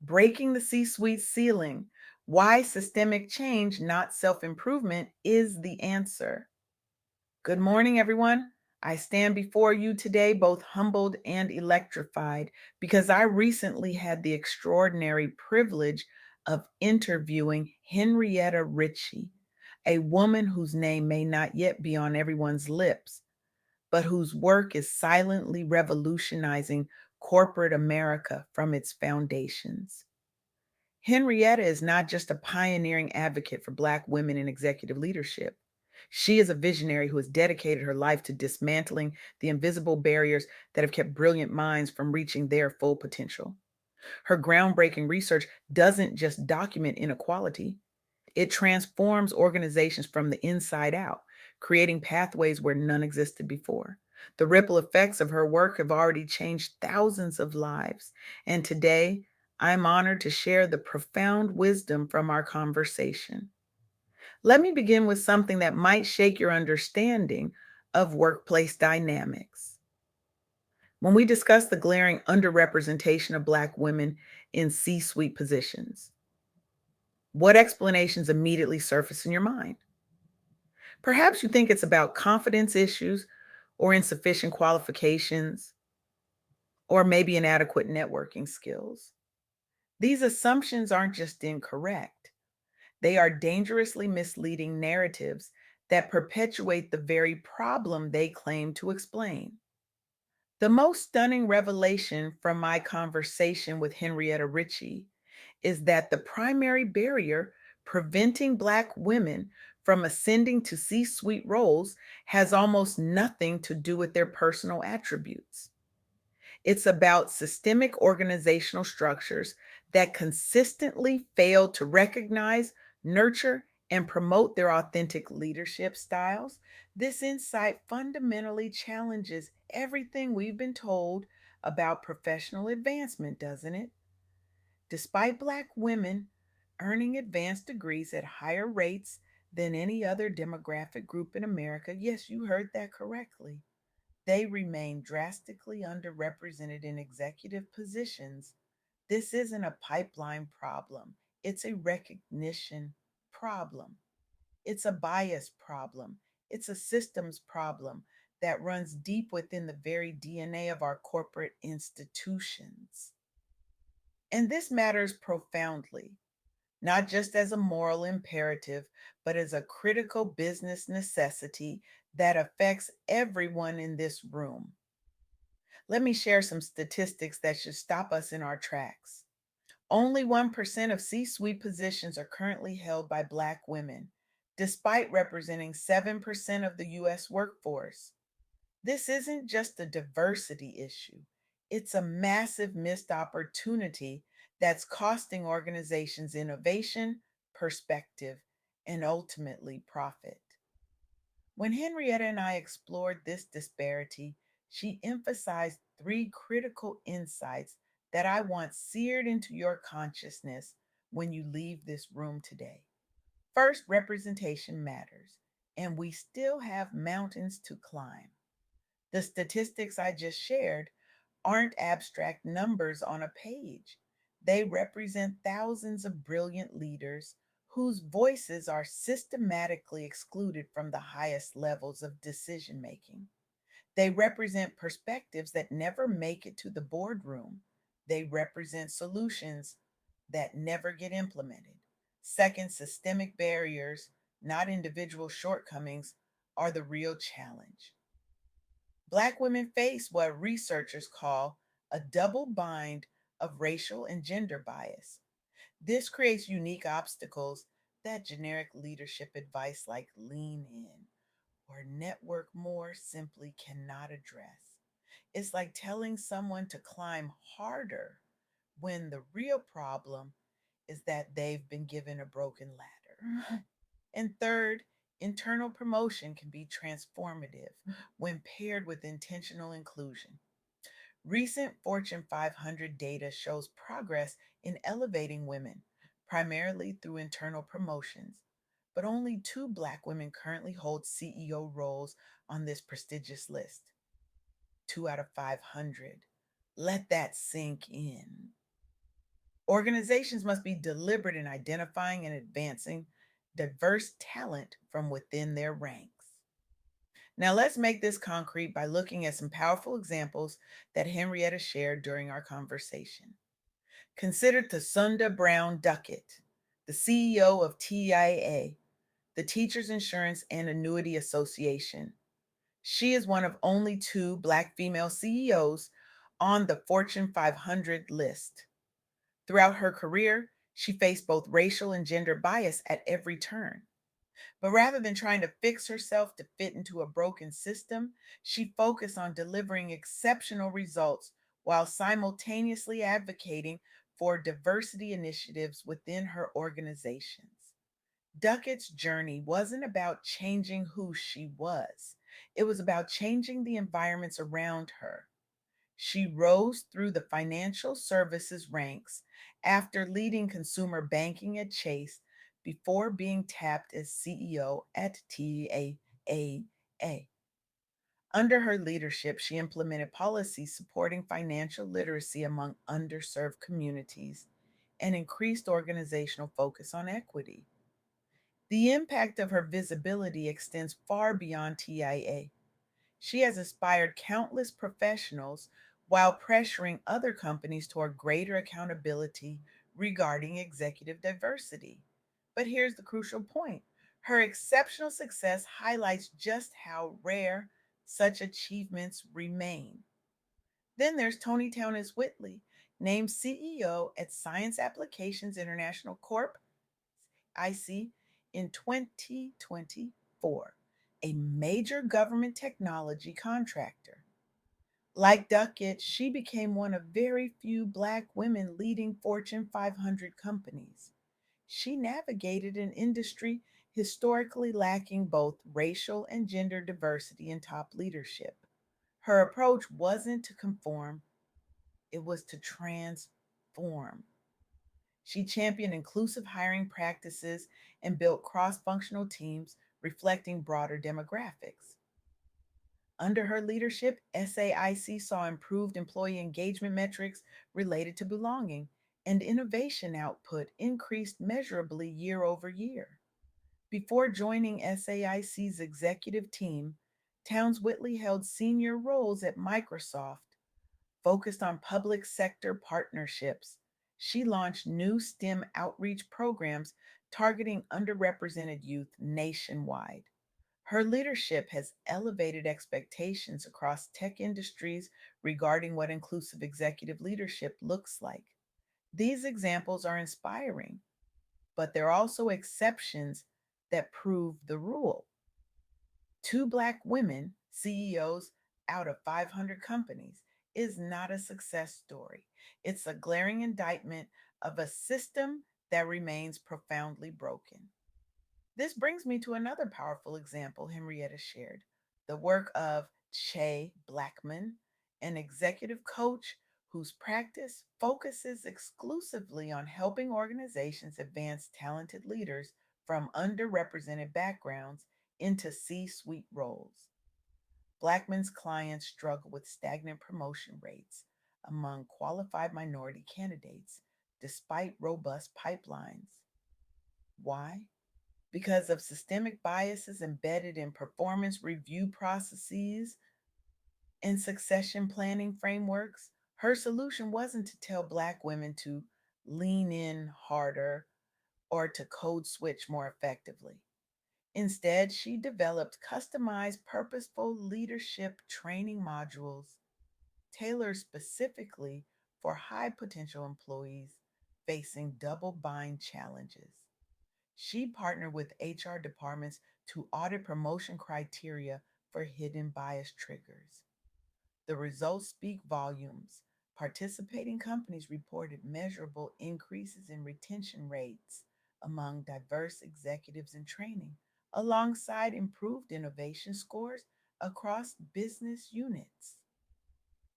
Breaking the C suite ceiling. Why systemic change, not self improvement, is the answer. Good morning, everyone. I stand before you today both humbled and electrified because I recently had the extraordinary privilege of interviewing Henrietta Richey, a woman whose name may not yet be on everyone's lips, but whose work is silently revolutionizing corporate America from its foundations. Henrietta is not just a pioneering advocate for Black women in executive leadership. She is a visionary who has dedicated her life to dismantling the invisible barriers that have kept brilliant minds from reaching their full potential. Her groundbreaking research doesn't just document inequality, it transforms organizations from the inside out, creating pathways where none existed before. The ripple effects of her work have already changed thousands of lives, and today I'm honored to share the profound wisdom from our conversation. Let me begin with something that might shake your understanding of workplace dynamics. When we discuss the glaring underrepresentation of Black women in C suite positions, what explanations immediately surface in your mind? Perhaps you think it's about confidence issues or insufficient qualifications or maybe inadequate networking skills. These assumptions aren't just incorrect, they are dangerously misleading narratives that perpetuate the very problem they claim to explain. The most stunning revelation from my conversation with Henrietta Richey is that the primary barrier preventing Black women from ascending to C suite roles has almost nothing to do with their personal attributes. It's about systemic organizational structures that consistently fail to recognize, nurture, and promote their authentic leadership styles. This insight fundamentally challenges everything we've been told about professional advancement, doesn't it? Despite Black women earning advanced degrees at higher rates than any other demographic group in America, yes, you heard that correctly, they remain drastically underrepresented in executive positions. This isn't a pipeline problem, it's a recognition problem. It's a bias problem. It's a systems problem that runs deep within the very DNA of our corporate institutions. And this matters profoundly, not just as a moral imperative, but as a critical business necessity that affects everyone in this room. Let me share some statistics that should stop us in our tracks. Only 1% of C suite positions are currently held by Black women, despite representing 7% of the US workforce. This isn't just a diversity issue, it's a massive missed opportunity that's costing organizations innovation, perspective, and ultimately profit. When Henrietta and I explored this disparity, she emphasized three critical insights that I want seared into your consciousness when you leave this room today. First, representation matters, and we still have mountains to climb. The statistics I just shared aren't abstract numbers on a page. They represent thousands of brilliant leaders whose voices are systematically excluded from the highest levels of decision making. They represent perspectives that never make it to the boardroom. They represent solutions that never get implemented. Second, systemic barriers, not individual shortcomings, are the real challenge. Black women face what researchers call a double bind of racial and gender bias. This creates unique obstacles that generic leadership advice like lean in or network more simply cannot address. It's like telling someone to climb harder when the real problem is that they've been given a broken ladder. And third, internal promotion can be transformative when paired with intentional inclusion. Recent Fortune 500 data shows progress in elevating women, primarily through internal promotions, but only two Black women currently hold CEO roles on this prestigious list. Two out of 500. Let that sink in. Organizations must be deliberate in identifying and advancing diverse talent from within their ranks. Now, let's make this concrete by looking at some powerful examples that Henrietta shared during our conversation. Consider Thasunda Brown Duckett, the CEO of TIA, the Teachers Insurance and Annuity Association. She is one of only two Black female CEOs on the Fortune 500 list. Throughout her career, she faced both racial and gender bias at every turn. But rather than trying to fix herself to fit into a broken system, she focused on delivering exceptional results while simultaneously advocating for diversity initiatives within her organizations. Duckett's journey wasn't about changing who she was, it was about changing the environments around her. She rose through the financial services ranks after leading consumer banking at Chase before being tapped as CEO at TAA. Under her leadership, she implemented policies supporting financial literacy among underserved communities and increased organizational focus on equity. The impact of her visibility extends far beyond TIA. She has inspired countless professionals while pressuring other companies toward greater accountability regarding executive diversity. But here's the crucial point: her exceptional success highlights just how rare such achievements remain. Then there's Tony Townis Whitley, named CEO at Science Applications International Corp. IC in 2024, a major government technology contractor. Like Duckett, she became one of very few Black women leading Fortune 500 companies. She navigated an industry historically lacking both racial and gender diversity in top leadership. Her approach wasn't to conform, it was to transform. She championed inclusive hiring practices and built cross functional teams reflecting broader demographics. Under her leadership, SAIC saw improved employee engagement metrics related to belonging, and innovation output increased measurably year over year. Before joining SAIC's executive team, Towns Whitley held senior roles at Microsoft, focused on public sector partnerships. She launched new STEM outreach programs targeting underrepresented youth nationwide. Her leadership has elevated expectations across tech industries regarding what inclusive executive leadership looks like. These examples are inspiring, but they're also exceptions that prove the rule. Two Black women CEOs out of 500 companies is not a success story. It's a glaring indictment of a system that remains profoundly broken. This brings me to another powerful example Henrietta shared: the work of Che Blackman, an executive coach whose practice focuses exclusively on helping organizations advance talented leaders from underrepresented backgrounds into C suite roles. Blackman's clients struggle with stagnant promotion rates among qualified minority candidates despite robust pipelines. Why? Because of systemic biases embedded in performance review processes and succession planning frameworks. Her solution wasn't to tell Black women to lean in harder or to code switch more effectively. Instead, she developed customized, purposeful leadership training modules tailored specifically for high potential employees facing double bind challenges. She partnered with HR departments to audit promotion criteria for hidden bias triggers. The results speak volumes. Participating companies reported measurable increases in retention rates among diverse executives in training, alongside improved innovation scores across business units.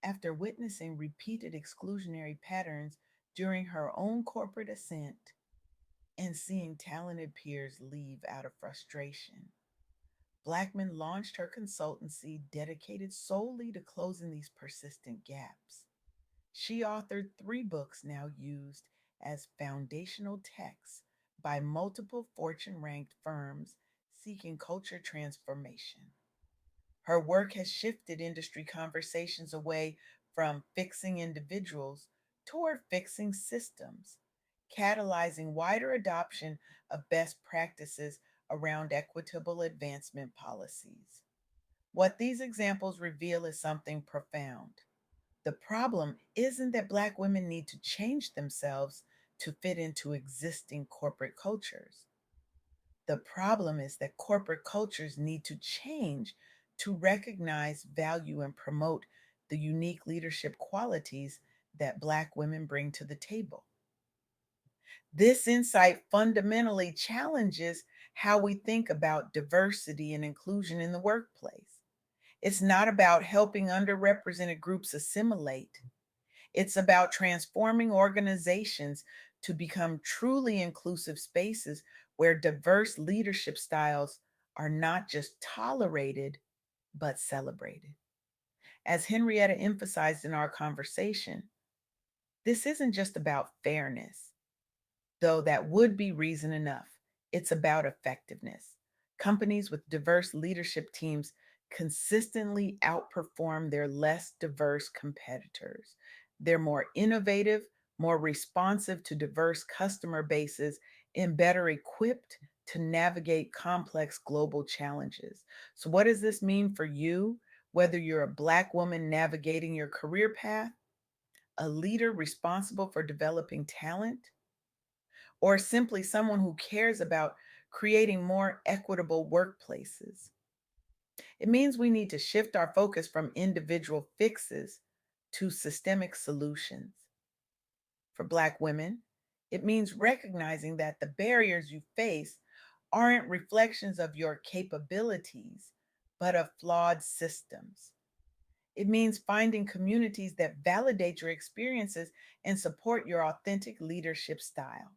After witnessing repeated exclusionary patterns during her own corporate ascent and seeing talented peers leave out of frustration, Blackman launched her consultancy dedicated solely to closing these persistent gaps. She authored three books now used as foundational texts by multiple Fortune ranked firms seeking culture transformation. Her work has shifted industry conversations away from fixing individuals toward fixing systems, catalyzing wider adoption of best practices around equitable advancement policies. What these examples reveal is something profound. The problem isn't that Black women need to change themselves to fit into existing corporate cultures. The problem is that corporate cultures need to change to recognize, value, and promote the unique leadership qualities that Black women bring to the table. This insight fundamentally challenges how we think about diversity and inclusion in the workplace. It's not about helping underrepresented groups assimilate. It's about transforming organizations to become truly inclusive spaces where diverse leadership styles are not just tolerated, but celebrated. As Henrietta emphasized in our conversation, this isn't just about fairness, though that would be reason enough. It's about effectiveness. Companies with diverse leadership teams consistently outperform their less diverse competitors. They're more innovative, more responsive to diverse customer bases, and better equipped to navigate complex global challenges. So, what does this mean for you? Whether you're a Black woman navigating your career path, a leader responsible for developing talent, or simply someone who cares about creating more equitable workplaces. It means we need to shift our focus from individual fixes to systemic solutions. For Black women, it means recognizing that the barriers you face aren't reflections of your capabilities, but of flawed systems. It means finding communities that validate your experiences and support your authentic leadership style.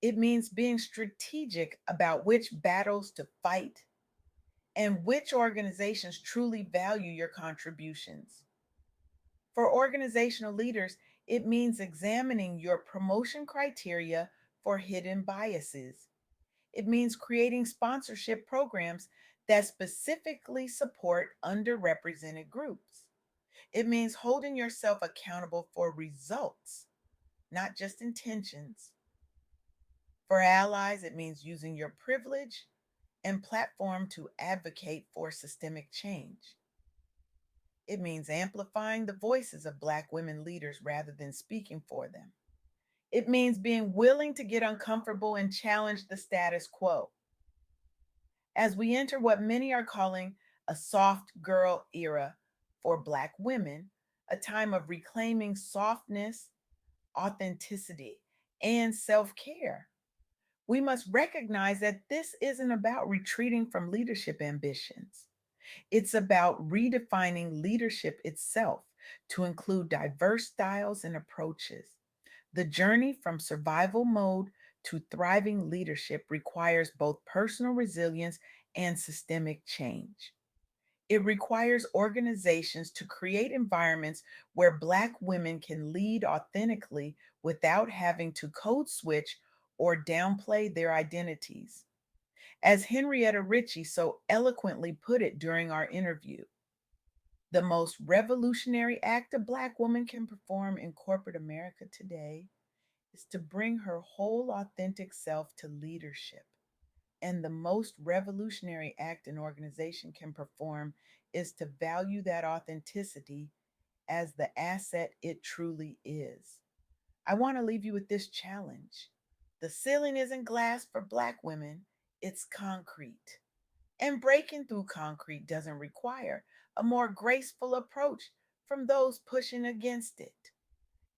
It means being strategic about which battles to fight and which organizations truly value your contributions. For organizational leaders, it means examining your promotion criteria for hidden biases. It means creating sponsorship programs that specifically support underrepresented groups. It means holding yourself accountable for results, not just intentions. For allies, it means using your privilege and platform to advocate for systemic change. It means amplifying the voices of Black women leaders rather than speaking for them. It means being willing to get uncomfortable and challenge the status quo. As we enter what many are calling a soft girl era for Black women, a time of reclaiming softness, authenticity, and self care, we must recognize that this isn't about retreating from leadership ambitions. It's about redefining leadership itself to include diverse styles and approaches. The journey from survival mode to thriving leadership requires both personal resilience and systemic change. It requires organizations to create environments where Black women can lead authentically without having to code switch or downplay their identities. As Henrietta Richey so eloquently put it during our interview, the most revolutionary act a Black woman can perform in corporate America today is to bring her whole authentic self to leadership. And the most revolutionary act an organization can perform is to value that authenticity as the asset it truly is. I want to leave you with this challenge. The ceiling isn't glass for Black women, it's concrete. And breaking through concrete doesn't require a more graceful approach from those pushing against it.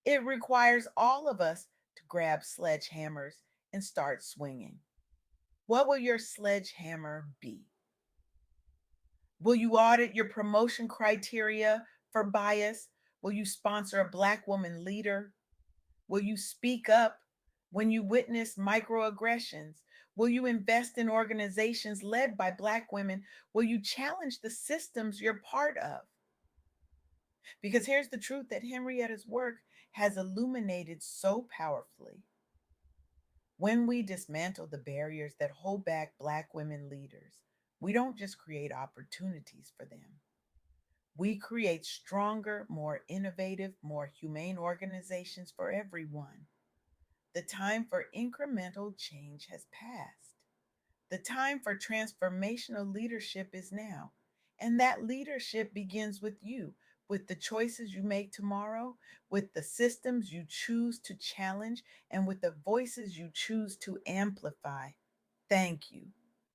It requires all of us to grab sledgehammers and start swinging. What will your sledgehammer be? Will you audit your promotion criteria for bias? Will you sponsor a Black woman leader? Will you speak up when you witness microaggressions? Will you invest in organizations led by Black women? Will you challenge the systems you're part of? Because here's the truth, that Henrietta's work has illuminated so powerfully. When we dismantle the barriers that hold back Black women leaders, we don't just create opportunities for them. We create stronger, more innovative, more humane organizations for everyone. The time for incremental change has passed. The time for transformational leadership is now. And that leadership begins with you, with the choices you make tomorrow, with the systems you choose to challenge, and with the voices you choose to amplify. Thank you.